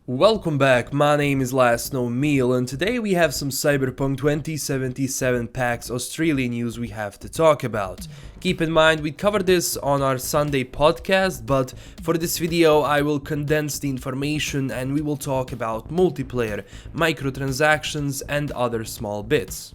Welcome back, my name is LastKnownMeal and today we have some Cyberpunk 2077 Pax Australia news we have to talk about. Keep in mind we covered this on our Sunday podcast, but for this video I will condense the information and we will talk about multiplayer, microtransactions and other small bits.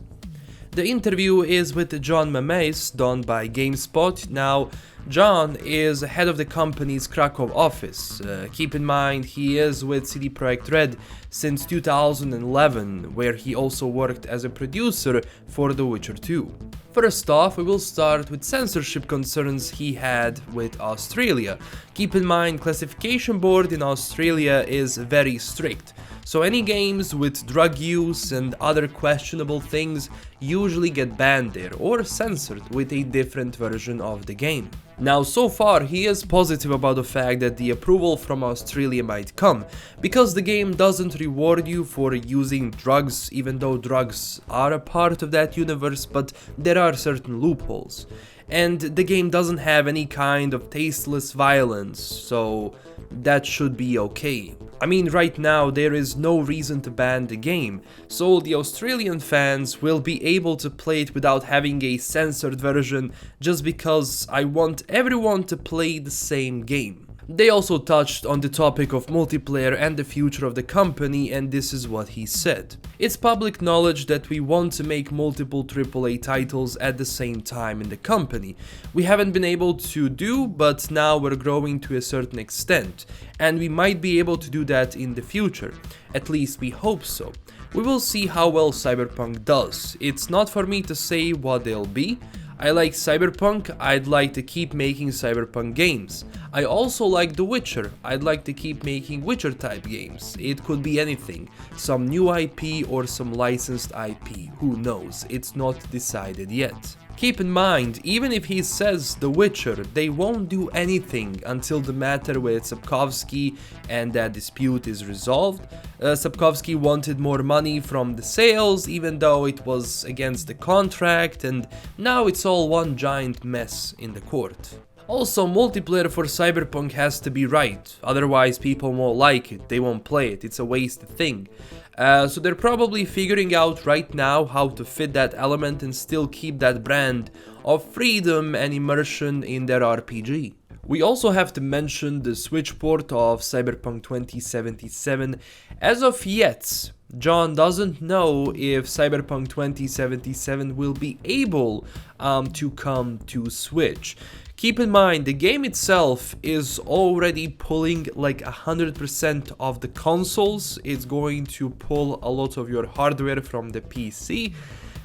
The interview is with John Mames, done by GameSpot. Now, John is head of the company's Krakow office. Keep in mind, he is with CD Projekt Red since 2011, where he also worked as a producer for The Witcher 2. First off, we will start with censorship concerns he had with Australia. Keep in mind, classification board in Australia is very strict. So any games with drug use and other questionable things usually get banned there or censored with a different version of the game. Now so far he is positive about the fact that the approval from Australia might come, because the game doesn't reward you for using drugs, even though drugs are a part of that universe, but there are certain loopholes. And the game doesn't have any kind of tasteless violence, so that should be okay. I mean, right now there is no reason to ban the game, so the Australian fans will be able to play it without having a censored version, just because I want everyone to play the same game. They also touched on the topic of multiplayer and the future of the company, and this is what he said. It's public knowledge that we want to make multiple AAA titles at the same time in the company. We haven't been able to do, but now we're growing to a certain extent, and we might be able to do that in the future. At least we hope so. We will see how well Cyberpunk does. It's not for me to say what they'll be. I like Cyberpunk, I'd like to keep making Cyberpunk games. I also like The Witcher, I'd like to keep making Witcher type games. It could be anything, some new IP or some licensed IP, who knows, it's not decided yet. Keep in mind, even if he says The Witcher, they won't do anything until the matter with Sapkowski and that dispute is resolved. Sapkowski wanted more money from the sales, even though it was against the contract, and now it's all one giant mess in the court. Also, multiplayer for Cyberpunk has to be right, otherwise people won't like it, they won't play it, it's a wasted thing. So they're probably figuring out right now how to fit that element and still keep that brand of freedom and immersion in their RPG. We also have to mention the Switch port of Cyberpunk 2077. As of yet, John doesn't know if Cyberpunk 2077 will be able to come to Switch. Keep in mind, the game itself is already pulling like 100% of the consoles. It's going to pull a lot of your hardware from the PC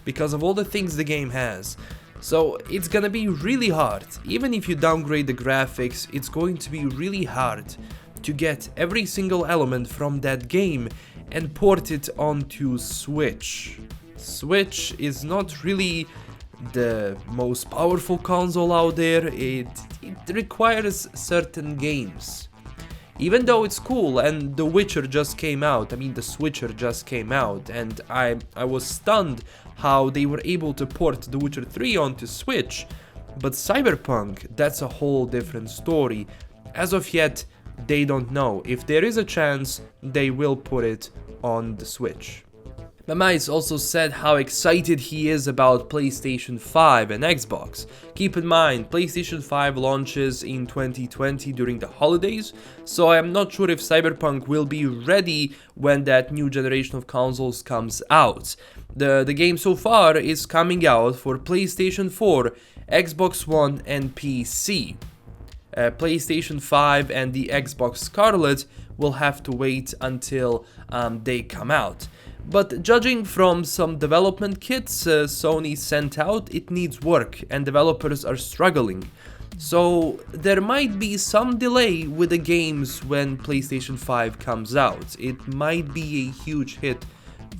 because of all the things the game has. So it's gonna be really hard. Even if you downgrade the graphics, it's going to be really hard to get every single element from that game and port it onto Switch. Switch is not really the most powerful console out there. It requires certain games. Even though it's cool, and The Witcher just came out, the Switcher just came out, and I was stunned how they were able to port The Witcher 3 onto Switch, but Cyberpunk, that's a whole different story. As of yet, they don't know. If there is a chance, they will put it on the Switch. Mames also said how excited he is about PlayStation 5 and Xbox. Keep in mind, PlayStation 5 launches in 2020 during the holidays, so I am not sure if Cyberpunk will be ready when that new generation of consoles comes out. The game so far is coming out for PlayStation 4, Xbox One and PC. PlayStation 5 and the Xbox Scarlet will have to wait until they come out. But judging from some development kits Sony sent out, it needs work and developers are struggling. So there might be some delay with the games when PlayStation 5 comes out. It might be a huge hit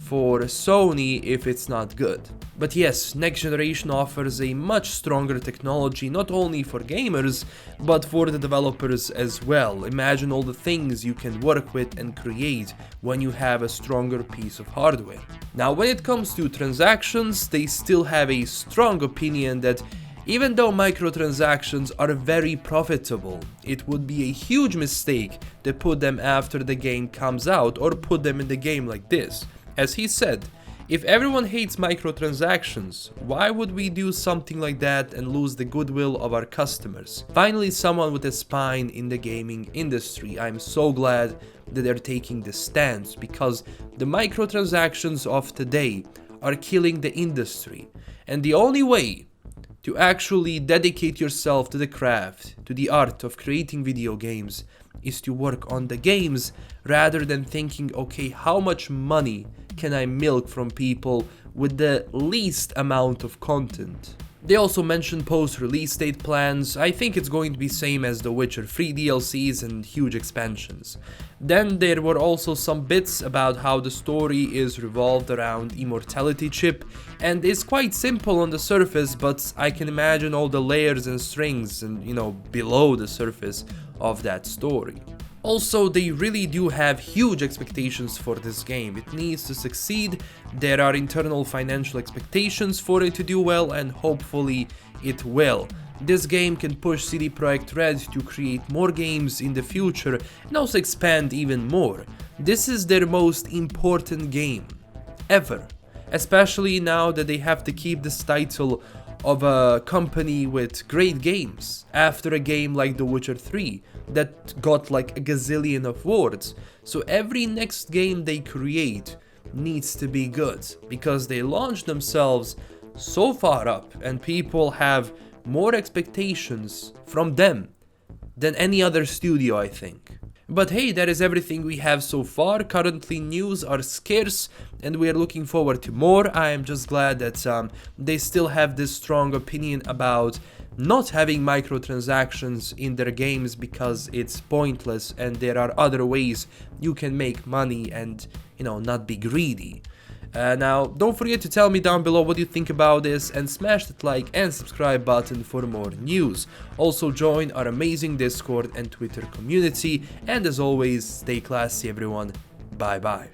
for Sony if it's not good. But yes, next generation offers a much stronger technology not only for gamers, but for the developers as well. Imagine all the things you can work with and create when you have a stronger piece of hardware. Now when it comes to transactions, they still have a strong opinion that Even though microtransactions are very profitable, it would be a huge mistake to put them after the game comes out or put them in the game like this. As he said, if everyone hates microtransactions, why would we do something like that and lose the goodwill of our customers? Finally, someone with a spine in the gaming industry. I'm so glad that they're taking this stance, because the microtransactions of today are killing the industry. And the only way to actually dedicate yourself to the craft, to the art of creating video games, is to work on the games rather than thinking, okay, how much money can I milk from people with the least amount of content. They also mentioned post-release date plans. I think it's going to be same as The Witcher 3 DLCs and huge expansions. Then there were also some bits about how the story is revolved around immortality chip, and it's quite simple on the surface, but I can imagine all the layers and strings and, below the surface of that story. Also, they really do have huge expectations for this game. It needs to succeed. There are internal financial expectations for it to do well, and hopefully it will. This game can push CD Projekt Red to create more games in the future and also expand even more. This is their most important game ever, especially now that they have to keep this title of a company with great games after a game like The Witcher 3 that got like a gazillion of awards. So every next game they create needs to be good, because they launched themselves so far up and people have more expectations from them than any other studio, I think. But hey, that is everything we have so far. Currently news are scarce and we are looking forward to more. I am just glad that they still have this strong opinion about not having microtransactions in their games, because it's pointless and there are other ways you can make money and, not be greedy. Now, don't forget to tell me down below what you think about this, and smash that like and subscribe button for more news. Also join our amazing Discord and Twitter community, and as always, stay classy everyone. Bye bye.